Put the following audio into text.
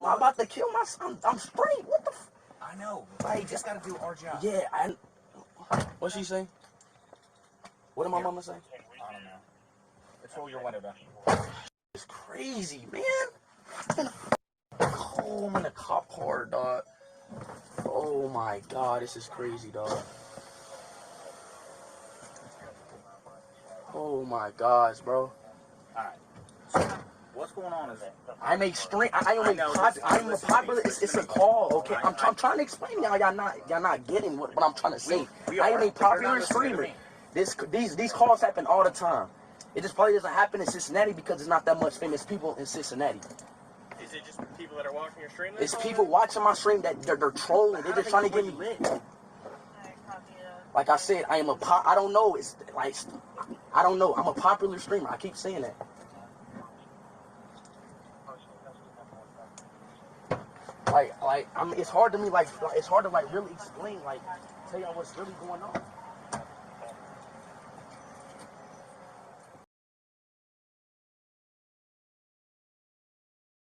I'm about to kill myself. I'm straight. What the f... I know. Like, We just gotta do our job. Yeah, What's she say? What did my mama say? I don't know. Control your window down. It's crazy, man. Oh, I'm in a cop car, dog. Oh my god, this is crazy, dog. Oh my gosh, bro. Alright. So, what's going on is I'm a stream. I am a popular. It's a call, okay. I'm trying to explain y'all. Y'all not getting what I'm trying to say. I am a popular streamer. These calls happen all the time. It just probably doesn't happen in Cincinnati because there's not that much famous people in Cincinnati. Is it just people that are watching your stream? It's people watching my stream that they're trolling. They're just trying to get me lit. Like I said, I am a I don't know. It's like I don't know. I'm a popular streamer. I keep saying that. Like it's hard to me. Like it's hard to really explain. Like tell y'all what's really going on.